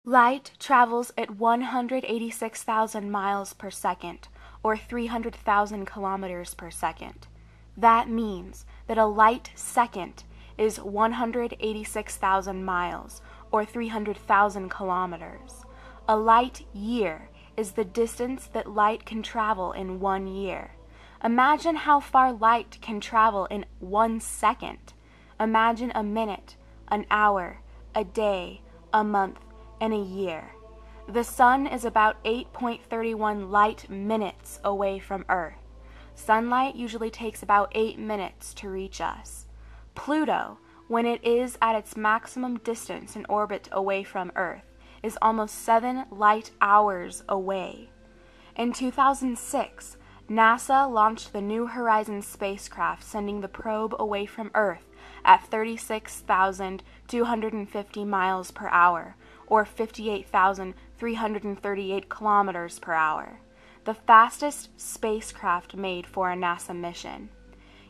Light travels at 186,000 miles per second, or 300,000 kilometers per second. That means that a light second is 186,000 miles, or 300,000 kilometers. A light year is the distance that light can travel in 1 year. Imagine how far light can travel in 1 second. Imagine a minute, an hour, a day, a month, and a year. The sun is about 8.31 light minutes away from Earth. Sunlight usually takes about 8 minutes to reach us. Pluto, when it is at its maximum distance in orbit away from Earth, is almost 7 light hours away. In 2006, NASA launched the New Horizons spacecraft, sending the probe away from Earth at 36,250 miles per hour, or 58,338 kilometers per hour, the fastest spacecraft made for a NASA mission.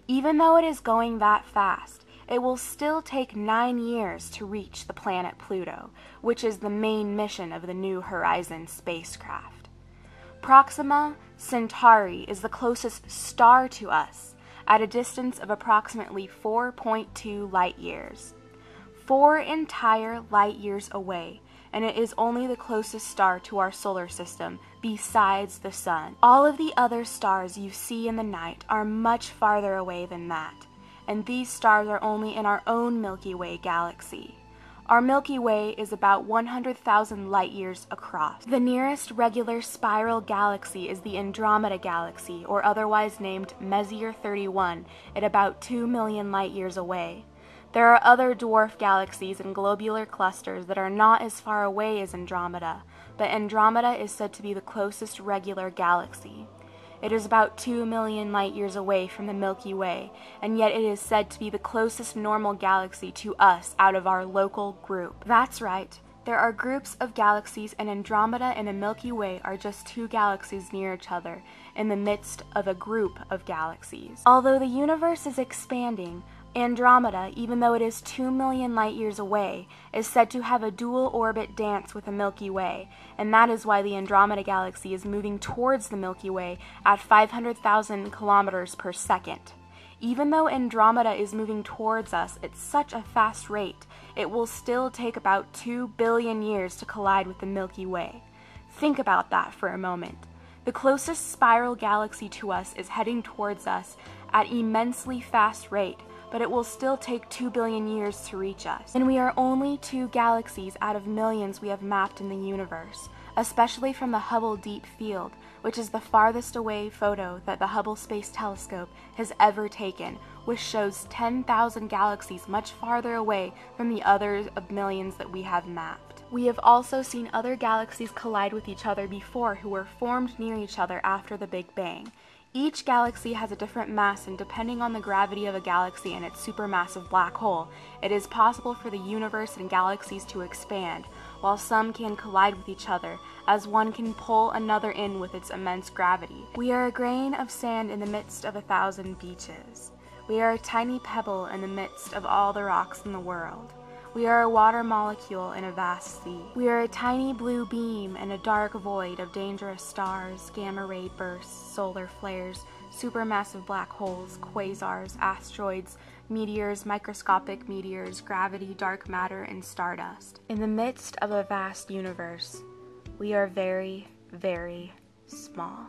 Even though it is going that fast, it will still take 9 years to reach the planet Pluto, which is the main mission of the New Horizons spacecraft. Proxima Centauri is the closest star to us, at a distance of approximately 4.2 light years. 4 entire light years away, and it is only the closest star to our solar system besides the sun. All of the other stars you see in the night are much farther away than that, and these stars are only in our own Milky Way galaxy. Our Milky Way is about 100,000 light years across. The nearest regular spiral galaxy is the Andromeda Galaxy, or otherwise named Messier 31, at about 2 million light years away. There are other dwarf galaxies and globular clusters that are not as far away as Andromeda, but Andromeda is said to be the closest regular galaxy. It is about 2 million light years away from the Milky Way, and yet it is said to be the closest normal galaxy to us out of our local group. That's right. There are groups of galaxies, and Andromeda and the Milky Way are just 2 galaxies near each other in the midst of a group of galaxies. Although the universe is expanding, Andromeda, even though it is 2 million light years away, is said to have a dual orbit dance with the Milky Way, and that is why the Andromeda Galaxy is moving towards the Milky Way at 500,000 kilometers per second. Even though Andromeda is moving towards us at such a fast rate, it will still take about 2 billion years to collide with the Milky Way. Think about that for a moment. The closest spiral galaxy to us is heading towards us at immensely fast rate, but it will still take 2 billion years to reach us. And we are only 2 galaxies out of millions we have mapped in the universe, especially from the Hubble Deep Field, which is the farthest away photo that the Hubble Space Telescope has ever taken, which shows 10,000 galaxies much farther away from the others of millions that we have mapped. We have also seen other galaxies collide with each other before who were formed near each other after the Big Bang. Each galaxy has a different mass, and depending on the gravity of a galaxy and its supermassive black hole, it is possible for the universe and galaxies to expand, while some can collide with each other, as one can pull another in with its immense gravity. We are a grain of sand in the midst of 1,000 beaches. We are a tiny pebble in the midst of all the rocks in the world. We are a water molecule in a vast sea. We are a tiny blue beam in a dark void of dangerous stars, gamma-ray bursts, solar flares, supermassive black holes, quasars, asteroids, meteors, microscopic meteors, gravity, dark matter, and stardust. In the midst of a vast universe, we are very, very small.